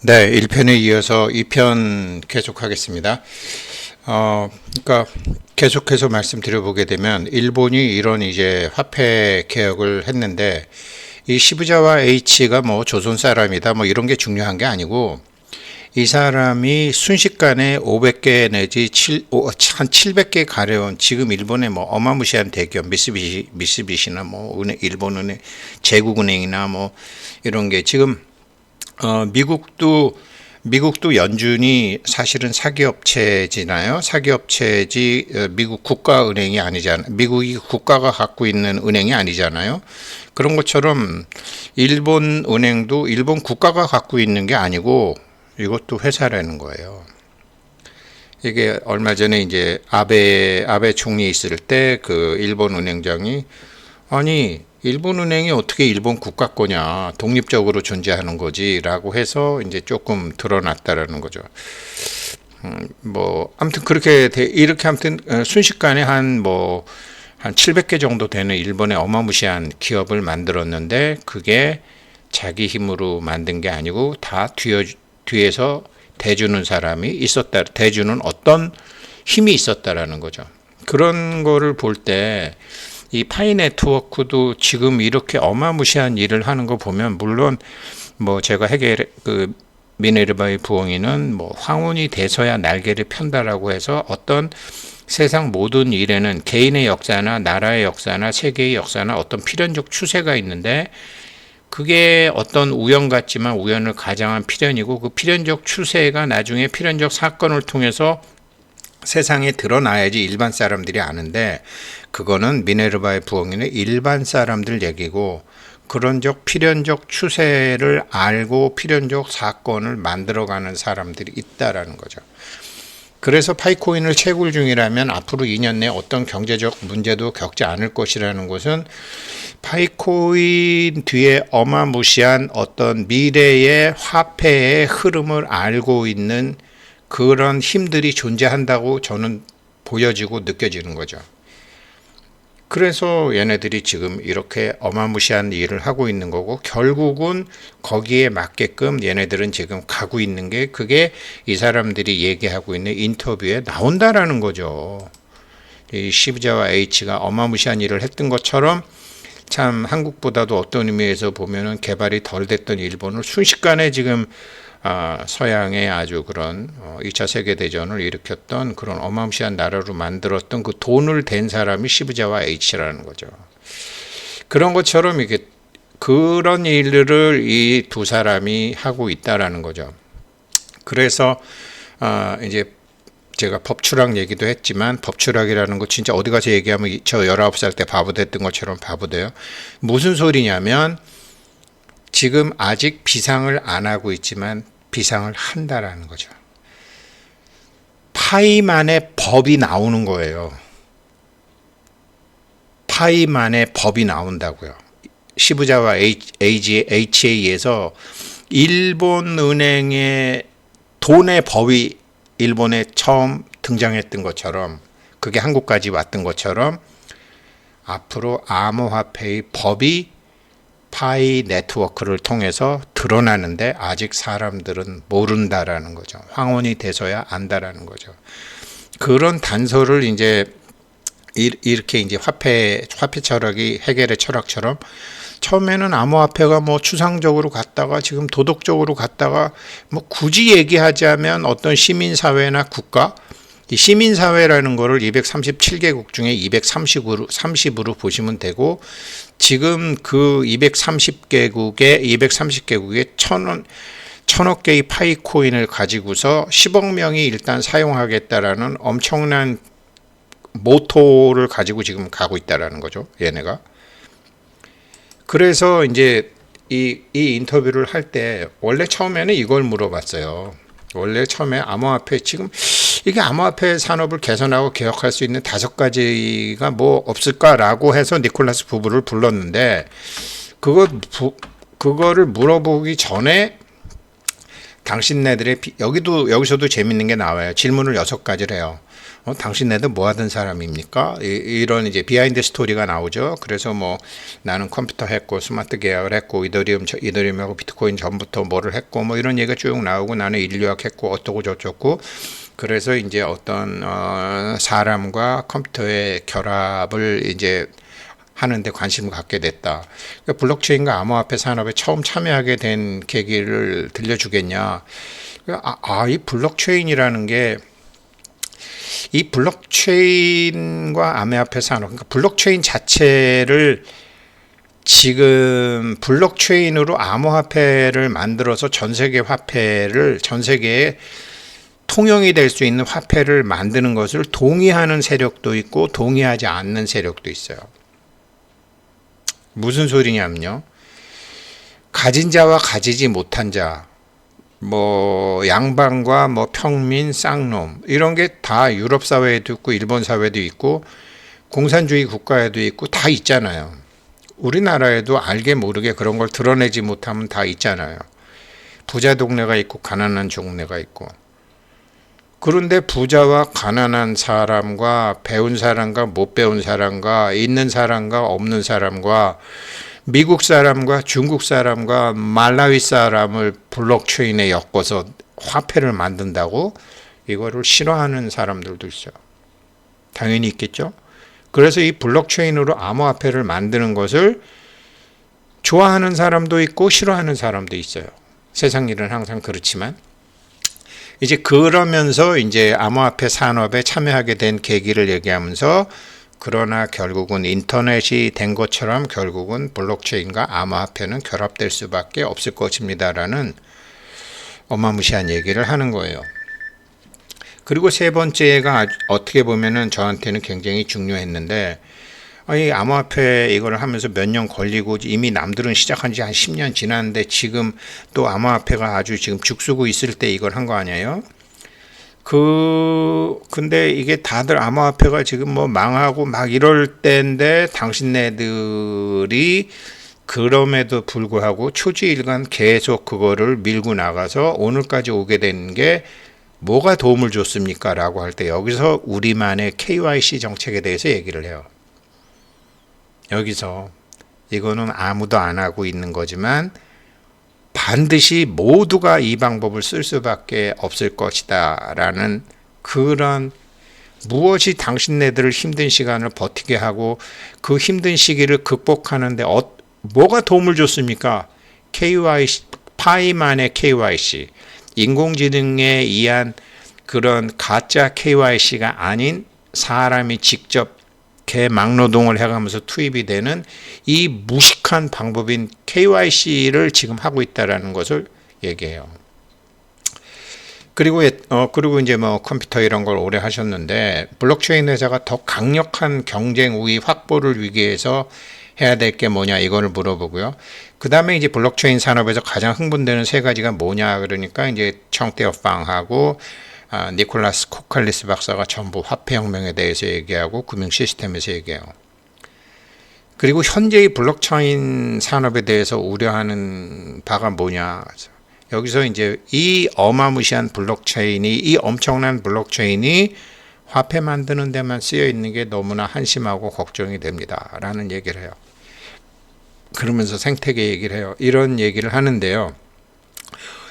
네, 1편에 이어서 2편 계속하겠습니다. 그러니까 계속해서 말씀드려보게 되면 일본이 이런 이제 화폐 개혁을 했는데 이 시부자와 H가 뭐 조선 사람이다 뭐 이런 게 중요한 게 아니고 이 사람이 순식간에 500개 내지 한 700개 가려운 지금 일본의 뭐 어마무시한 대기업 미쓰비시나 뭐 일본은행 제국은행이나 뭐 이런 게 지금 미국도 연준이 사실은 사기업체지나요? 사기업체지 미국 국가은행이 아니잖아요. 미국이 국가가 갖고 있는 은행이 아니잖아요. 그런 것처럼 일본 은행도 일본 국가가 갖고 있는 게 아니고 이것도 회사라는 거예요. 이게 얼마 전에 이제 아베 총리 있을 때 그 일본 은행장이 아니 일본 은행이 어떻게 일본 국가 거냐 독립적으로 존재하는 거지라고 해서 이제 조금 드러났다라는 거죠. 뭐 아무튼 이렇게 아무튼 순식간에 한 700개 정도 되는 일본의 어마무시한 기업을 만들었는데 그게 자기 힘으로 만든 게 아니고 다 뒤에서 대주는 사람이 있었다. 대주는 어떤 힘이 있었다라는 거죠. 그런 거를 볼 때 이 파이 네트워크도 지금 이렇게 어마무시한 일을 하는 거 보면 물론 뭐 제가 미네르바의 부엉이는 뭐 황혼이 돼서야 날개를 편다라고 해서 어떤 세상 모든 일에는 개인의 역사나 나라의 역사나 세계의 역사나 어떤 필연적 추세가 있는데 그게 어떤 우연 같지만 우연을 가장한 필연이고 그 필연적 추세가 나중에 필연적 사건을 통해서 세상에 드러나야지 일반 사람들이 아는데 그거는 미네르바의 부엉이는 일반 사람들 얘기고 그런 필연적 추세를 알고 필연적 사건을 만들어가는 사람들이 있다라는 거죠. 그래서 파이코인을 채굴 중이라면 앞으로 2년 내에 어떤 경제적 문제도 겪지 않을 것이라는 것은 파이코인 뒤에 어마무시한 어떤 미래의 화폐의 흐름을 알고 있는 그런 힘들이 존재한다고 저는 보여지고 느껴지는 거죠. 그래서 얘네들이 지금 이렇게 어마무시한 일을 하고 있는 거고 결국은 거기에 맞게끔 얘네들은 지금 가고 있는 게 그게 이 사람들이 얘기하고 있는 인터뷰에 나온다라는 거죠. 이 시부자와 H가 어마무시한 일을 했던 것처럼 참 한국보다도 어떤 의미에서 보면은 개발이 덜 됐던 일본을 순식간에 지금 서양의 아주 그런 2차 세계대전을 일으켰던 그런 어마무시한 나라로 만들었던 그 돈을 댄 사람이 시부자와 H라는 거죠. 그런 것처럼 이게 그런 일들을 이 두 사람이 하고 있다라는 거죠. 그래서 이제 제가 법추락 얘기도 했지만 법추락이라는 거 진짜 어디 가서 얘기하면 저 19살 때 바보 됐던 것처럼 바보 돼요. 무슨 소리냐면 지금 아직 비상을 안 하고 있지만 비상을 한다라는 거죠. 파이만의 법이 나오는 거예요. 파이만의 법이 나온다고요. 시부자와 H에서 일본 은행의 돈의 법이 일본에 처음 등장했던 것처럼 그게 한국까지 왔던 것처럼 앞으로 암호화폐의 법이 파이 네트워크를 통해서 드러나는데 아직 사람들은 모른다라는 거죠. 황혼이 돼서야 안다라는 거죠. 그런 단서를 이제 이렇게 이제 화폐 철학이 해겔의 철학처럼 처음에는 암호화폐가 뭐 추상적으로 갔다가 지금 도덕적으로 갔다가 뭐 굳이 얘기하자면 어떤 시민사회나 국가 이 시민사회라는 거를 237개국 중에 230으로 보시면 되고 지금 그 230개국에 천억 개의 파이코인을 가지고서 10억 명이 일단 사용하겠다라는 엄청난 모토를 가지고 지금 가고 있다라는 거죠. 얘네가. 그래서 이제 이 인터뷰를 할 때 원래 처음에는 이걸 물어봤어요. 원래 처음에 암호화폐 지금 이게 암호화폐 산업을 개선하고 개혁할 수 있는 5가지가 뭐 없을까라고 해서 니콜라스 부부를 불렀는데 그거를 물어보기 전에 당신네들의 여기서도 재밌는 게 나와요. 질문을 6가지를 해요. 당신네들 뭐 하던 사람입니까? 이런 이제 비하인드 스토리가 나오죠. 그래서 뭐 나는 컴퓨터 했고 스마트 계약을 했고 이더리움하고 비트코인 전부터 뭐를 했고 뭐 이런 얘기가 쭉 나오고 나는 인류학 했고 어떠고 저쩌고 그래서 이제 어떤 사람과 컴퓨터의 결합을 이제 하는데 관심을 갖게 됐다. 그러니까 블록체인과 암호화폐 산업에 처음 참여하게 된 계기를 들려주겠냐. 이 블록체인이라는 게 이 블록체인과 암호화폐 산업, 그러니까 블록체인 자체를 지금 블록체인으로 암호화폐를 만들어서 전 세계에 통용이 될 수 있는 화폐를 만드는 것을 동의하는 세력도 있고 동의하지 않는 세력도 있어요. 무슨 소리냐면요. 가진 자와 가지지 못한 자, 뭐 양반과 뭐 평민, 쌍놈 이런 게 다 유럽 사회에도 있고 일본 사회도 있고 공산주의 국가에도 있고 다 있잖아요. 우리나라에도 알게 모르게 그런 걸 드러내지 못하면 다 있잖아요. 부자 동네가 있고 가난한 동네가 있고. 그런데 부자와 가난한 사람과 배운 사람과 못 배운 사람과 있는 사람과 없는 사람과 미국 사람과 중국 사람과 말라위 사람을 블록체인에 엮어서 화폐를 만든다고 이거를 싫어하는 사람들도 있어요. 당연히 있겠죠. 그래서 이 블록체인으로 암호화폐를 만드는 것을 좋아하는 사람도 있고 싫어하는 사람도 있어요. 세상 일은 항상 그렇지만 이제 그러면서 이제 암호화폐 산업에 참여하게 된 계기를 얘기하면서 그러나 결국은 인터넷이 된 것처럼 결국은 블록체인과 암호화폐는 결합될 수밖에 없을 것입니다라는 어마무시한 얘기를 하는 거예요. 그리고 세 번째가 어떻게 보면은 저한테는 굉장히 중요했는데 이 암호화폐 이걸 하면서 몇 년 걸리고 이미 남들은 시작한 지 한 10년 지났는데 지금 또 암호화폐가 아주 지금 죽쓰고 있을 때 이걸 한 거 아니에요? 근데 이게 다들 암호화폐가 지금 뭐 망하고 막 이럴 때인데 당신네들이 그럼에도 불구하고 초지일간 계속 그거를 밀고 나가서 오늘까지 오게 된 게 뭐가 도움을 줬습니까? 라고 할 때 여기서 우리만의 KYC 정책에 대해서 얘기를 해요. 여기서 이거는 아무도 안 하고 있는 거지만 반드시 모두가 이 방법을 쓸 수밖에 없을 것이다 라는 그런 무엇이 당신네들을 힘든 시간을 버티게 하고 그 힘든 시기를 극복하는데 뭐가 도움을 줬습니까? KYC, 파이만의 KYC, 인공지능에 의한 그런 가짜 KYC가 아닌 사람이 직접 개막노동을 해가면서 투입이 되는 이 무식한 방법인 KYC를 지금 하고 있다라는 것을 얘기해요. 그리고 이제 뭐 컴퓨터 이런 걸 오래 하셨는데 블록체인 회사가 더 강력한 경쟁 우위 확보를 위해서 해야 될 게 뭐냐 이거를 물어보고요. 그 다음에 이제 블록체인 산업에서 가장 흥분되는 세 가지가 뭐냐 그러니까 이제 청태어팡하고 니콜라스 코칼리스 박사가 전부 화폐혁명에 대해서 얘기하고 금융 시스템에서 얘기해요. 그리고 현재의 블록체인 산업에 대해서 우려하는 바가 뭐냐. 여기서 이제 이 어마무시한 블록체인이 이 엄청난 블록체인이 화폐 만드는 데만 쓰여 있는 게 너무나 한심하고 걱정이 됩니다. 라는 얘기를 해요. 그러면서 생태계 얘기를 해요. 이런 얘기를 하는데요.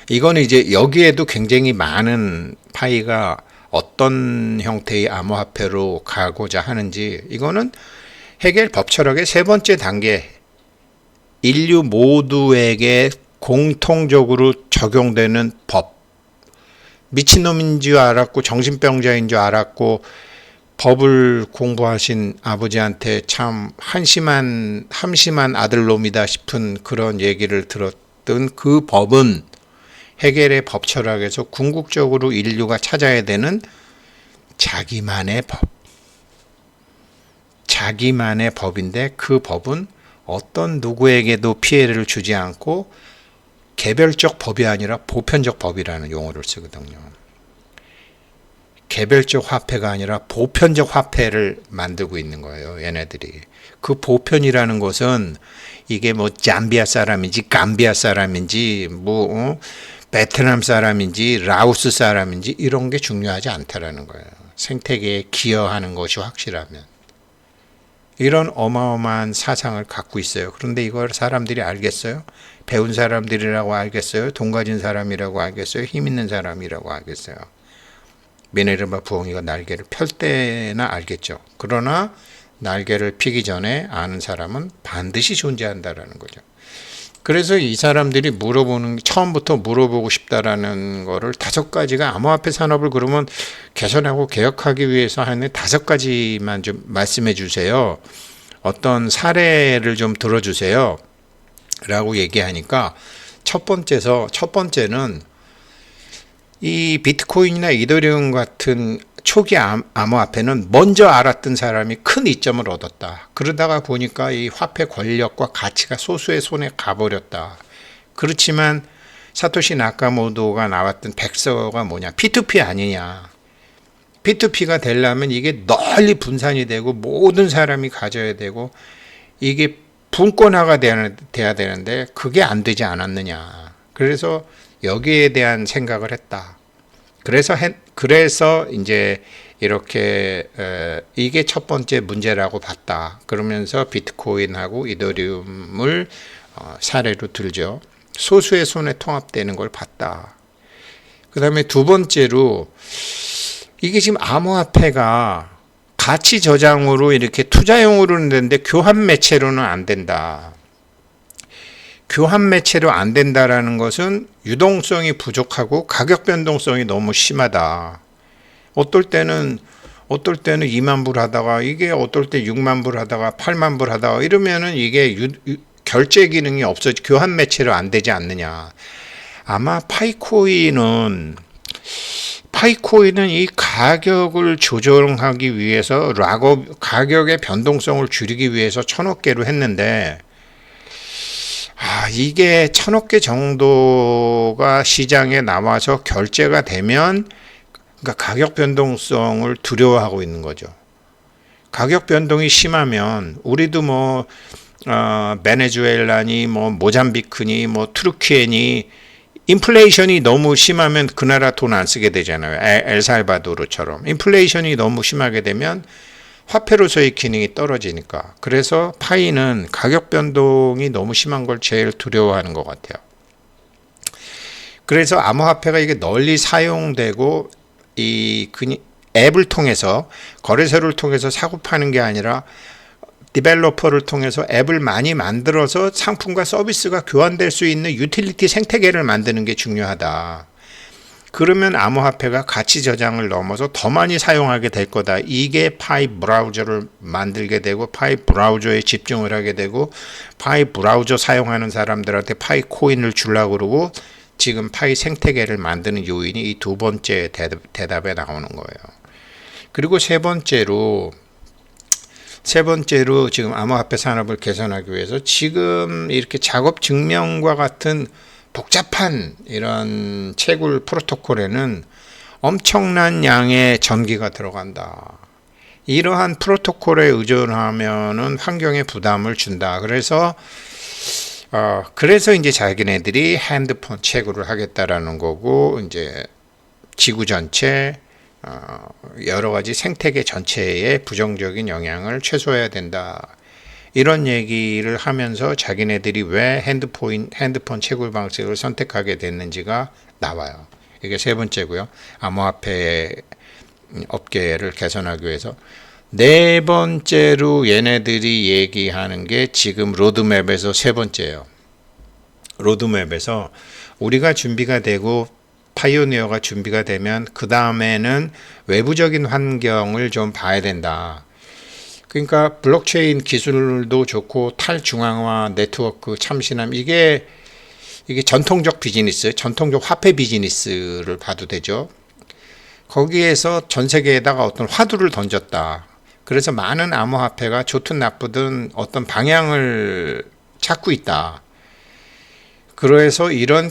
이건 이제 여기에도 굉장히 많은 파이가 어떤 형태의 암호화폐로 가고자 하는지 이거는 해겔 법철학의 세 번째 단계 인류 모두에게 공통적으로 적용되는 법. 미친놈인 줄 알았고 정신병자인 줄 알았고 법을 공부하신 아버지한테 참 한심한 아들놈이다 싶은 그런 얘기를 들었던 그 법은 해겔의 법철학에서 궁극적으로 인류가 찾아야 되는 자기만의 법. 자기만의 법인데 그 법은 어떤 누구에게도 피해를 주지 않고 개별적 법이 아니라 보편적 법이라는 용어를 쓰거든요. 개별적 화폐가 아니라 보편적 화폐를 만들고 있는 거예요. 얘네들이. 그 보편이라는 것은 이게 뭐 잠비아 사람인지 감비아 사람인지 뭐 베트남 사람인지 라오스 사람인지 이런 게 중요하지 않다라는 거예요. 생태계에 기여하는 것이 확실하면. 이런 어마어마한 사상을 갖고 있어요. 그런데 이걸 사람들이 알겠어요? 배운 사람들이라고 알겠어요? 돈 가진 사람이라고 알겠어요? 힘 있는 사람이라고 알겠어요? 미네르바 부엉이가 날개를 펼 때나 알겠죠. 그러나 날개를 피기 전에 아는 사람은 반드시 존재한다라는 거죠. 그래서 이 사람들이 처음부터 물어보고 싶다라는 거를 5가지가 암호화폐 산업을 그러면 개선하고 개혁하기 위해서 하는 5가지만 좀 말씀해 주세요. 어떤 사례를 좀 들어주세요. 라고 얘기하니까 첫 번째는 이 비트코인이나 이더리움 같은 초기 암호화폐는 먼저 알았던 사람이 큰 이점을 얻었다. 그러다가 보니까 이 화폐 권력과 가치가 소수의 손에 가버렸다. 그렇지만 사토시 나카모토가 나왔던 백서가 뭐냐? P2P 아니냐? P2P가 되려면 이게 널리 분산이 되고 모든 사람이 가져야 되고 이게 분권화가 돼야 되는데 그게 안 되지 않았느냐. 그래서 여기에 대한 생각을 했다. 그래서 이제 이렇게 이게 첫 번째 문제라고 봤다. 그러면서 비트코인하고 이더리움을 사례로 들죠. 소수의 손에 통합되는 걸 봤다. 그 다음에 두 번째로 이게 지금 암호화폐가 가치 저장으로 이렇게 투자용으로는 되는데 교환 매체로는 안 된다. 교환 매체로 안 된다라는 것은 유동성이 부족하고 가격 변동성이 너무 심하다. 어떨 때는 2만 불 하다가 이게 어떨 때 6만 불 하다가 8만 불 하다가 이러면은 이게 결제 기능이 없어지 교환 매체로 안 되지 않느냐. 아마 파이코인은 이 가격을 조정하기 위해서 가격의 변동성을 줄이기 위해서 1,000억 개로 했는데 이게 1,000억 개 정도가 시장에 나와서 결제가 되면 그러니까 가격 변동성을 두려워하고 있는 거죠. 가격 변동이 심하면 우리도 베네수엘라니 모잠비크니 투르키에니 인플레이션이 너무 심하면 그 나라 돈 안 쓰게 되잖아요. 엘살바도르처럼 인플레이션이 너무 심하게 되면 화폐로서의 기능이 떨어지니까. 그래서 파이는 가격 변동이 너무 심한 걸 제일 두려워하는 것 같아요. 그래서 암호화폐가 이게 널리 사용되고 이 앱을 통해서 거래소를 통해서 사고 파는 게 아니라 디벨로퍼를 통해서 앱을 많이 만들어서 상품과 서비스가 교환될 수 있는 유틸리티 생태계를 만드는 게 중요하다. 그러면 암호화폐가 가치 저장을 넘어서 더 많이 사용하게 될 거다. 이게 파이 브라우저를 만들게 되고 파이 브라우저에 집중을 하게 되고 파이 브라우저 사용하는 사람들한테 파이 코인을 주려고 그러고 지금 파이 생태계를 만드는 요인이 이 두 번째 대답에 나오는 거예요. 그리고 세 번째로 지금 암호화폐 산업을 개선하기 위해서 지금 이렇게 작업 증명과 같은 복잡한 이런 채굴 프로토콜에는 엄청난 양의 전기가 들어간다. 이러한 프로토콜에 의존하면은 환경에 부담을 준다. 그래서 이제 자기네들이 핸드폰 채굴을 하겠다라는 거고 이제 지구 전체 여러 가지 생태계 전체에 부정적인 영향을 최소화해야 된다. 이런 얘기를 하면서 자기네들이 왜 핸드폰 채굴 방식을 선택하게 됐는지가 나와요. 이게 세 번째고요. 암호화폐 업계를 개선하기 위해서. 네 번째로 얘네들이 얘기하는 게 지금 로드맵에서 세 번째예요. 로드맵에서 우리가 준비가 되고 파이오니어가 준비가 되면 그 다음에는 외부적인 환경을 좀 봐야 된다. 그러니까 블록체인 기술도 좋고 탈중앙화 네트워크 참신함 이게 전통적 비즈니스, 전통적 화폐 비즈니스를 봐도 되죠. 거기에서 전 세계에다가 어떤 화두를 던졌다. 그래서 많은 암호화폐가 좋든 나쁘든 어떤 방향을 찾고 있다. 그래서 이런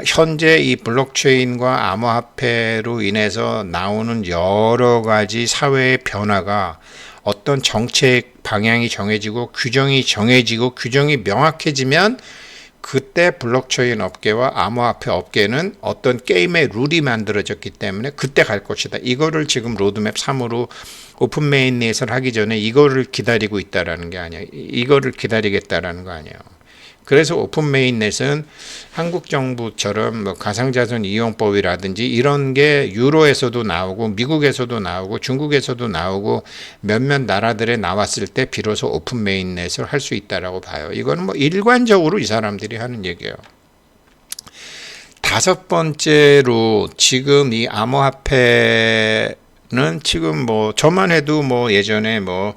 현재 이 블록체인과 암호화폐로 인해서 나오는 여러 가지 사회의 변화가 어떤 정책 방향이 정해지고 규정이 명확해지면 그때 블록체인 업계와 암호화폐 업계는 어떤 게임의 룰이 만들어졌기 때문에 그때 갈 것이다. 이거를 지금 로드맵 3으로 오픈 메인넷을 하기 전에 이거를 기다리고 있다라는 게 아니야. 이거를 기다리겠다라는 거 아니에요. 그래서 오픈 메인넷은 한국 정부처럼 뭐 가상자산 이용법이라든지 이런 게 유로에서도 나오고 미국에서도 나오고 중국에서도 나오고 몇몇 나라들에 나왔을 때 비로소 오픈 메인넷을 할 수 있다라고 봐요. 이거는 뭐 일관적으로 이 사람들이 하는 얘기예요. 다섯 번째로 지금 이 암호화폐는 지금 뭐 저만 해도 뭐 예전에 뭐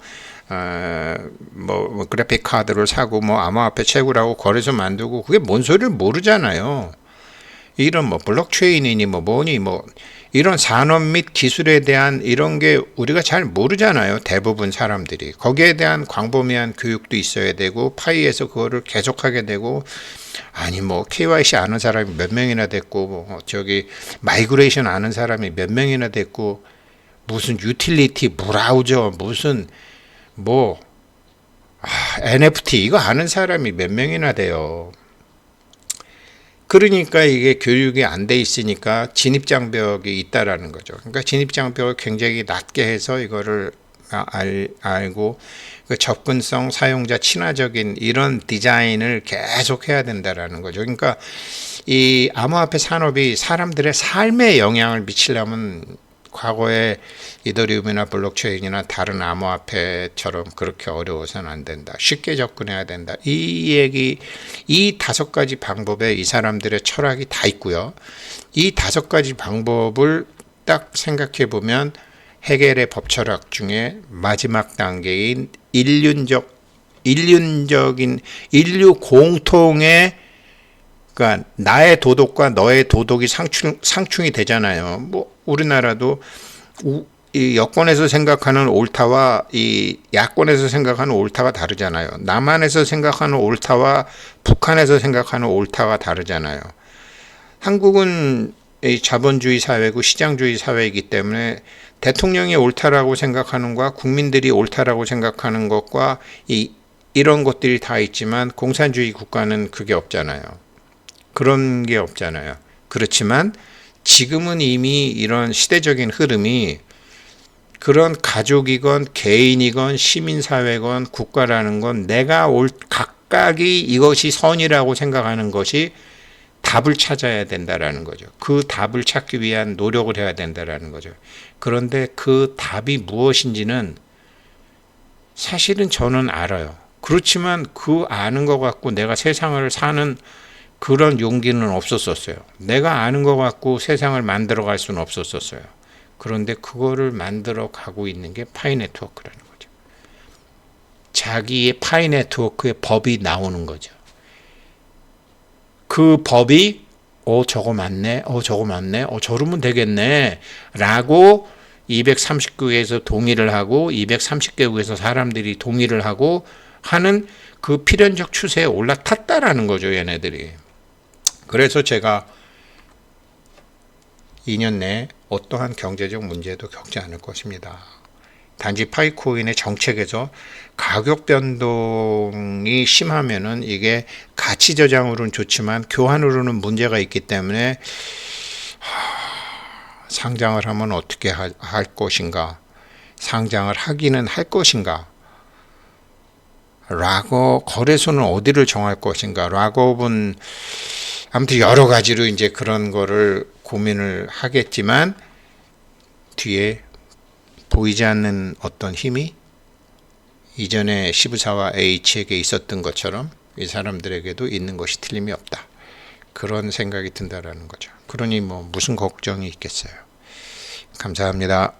그래픽 카드를 사고 뭐 암호화폐 채굴하고 거래소 만들고 그게 뭔 소리를 모르잖아요. 이런 뭐 블록체인이니 뭐 뭐니 뭐 이런 산업 및 기술에 대한 이런 게 우리가 잘 모르잖아요. 대부분 사람들이. 거기에 대한 광범위한 교육도 있어야 되고 파이에서 그거를 계속하게 되고 아니 뭐 KYC 아는 사람이 몇 명이나 됐고 뭐 저기 마이그레이션 아는 사람이 몇 명이나 됐고 무슨 유틸리티 브라우저 무슨 뭐 NFT 이거 아는 사람이 몇 명이나 돼요. 그러니까 이게 교육이 안 돼 있으니까 진입장벽이 있다라는 거죠. 그러니까 진입장벽을 굉장히 낮게 해서 이거를 알고 그 접근성, 사용자 친화적인 이런 디자인을 계속 해야 된다라는 거죠. 그러니까 이 암호화폐 산업이 사람들의 삶에 영향을 미치려면 과거에 이더리움이나 블록체인이나 다른 암호화폐처럼 그렇게 어려워서는 안 된다. 쉽게 접근해야 된다. 이 다섯 가지 방법에 이 사람들의 철학이 다 있고요. 이 다섯 가지 방법을 딱 생각해 보면 헤겔의 법철학 중에 마지막 단계인 인류 공통의 그러니까 나의 도덕과 너의 도덕이 상충이 되잖아요. 뭐 우리나라도 이 여권에서 생각하는 옳다와 이 야권에서 생각하는 옳다가 다르잖아요. 남한에서 생각하는 옳다와 북한에서 생각하는 옳다가 다르잖아요. 한국은 이 자본주의 사회고 시장주의 사회이기 때문에 대통령이 옳다라고 생각하는 것과 국민들이 옳다라고 생각하는 것과 이런 것들이 다 있지만 공산주의 국가는 그게 없잖아요. 그런 게 없잖아요. 그렇지만 지금은 이미 이런 시대적인 흐름이 그런 가족이건 개인이건 시민사회건 국가라는 건 내가 각각이 이것이 선이라고 생각하는 것이 답을 찾아야 된다라는 거죠. 그 답을 찾기 위한 노력을 해야 된다라는 거죠. 그런데 그 답이 무엇인지는 사실은 저는 알아요. 그렇지만 그 아는 것 갖고 내가 세상을 사는 그런 용기는 없었었어요. 내가 아는 것 갖고 세상을 만들어 갈 수는 없었었어요. 그런데 그거를 만들어 가고 있는 게 파이 네트워크라는 거죠. 자기의 파이 네트워크의 법이 나오는 거죠. 그 법이 저거 맞네, 저거 맞네, 저러면 되겠네 라고 230개국에서 동의를 하고 230개국에서 사람들이 동의를 하고 하는 그 필연적 추세에 올라탔다라는 거죠, 얘네들이. 그래서 제가 2년 내에 어떠한 경제적 문제도 겪지 않을 것입니다. 단지 파이코인의 정책에서 가격 변동이 심하면은 이게 가치 저장으로는 좋지만 교환으로는 문제가 있기 때문에 상장을 하면 어떻게 할 것인가, 상장을 하기는 할 것인가, 락업 거래소는 어디를 정할 것인가, 락업은 아무튼 여러 가지로 이제 그런 거를 고민을 하겠지만 뒤에 보이지 않는 어떤 힘이 이전에 시브사와 H에게 있었던 것처럼 이 사람들에게도 있는 것이 틀림이 없다. 그런 생각이 든다라는 거죠. 그러니 뭐 무슨 걱정이 있겠어요. 감사합니다.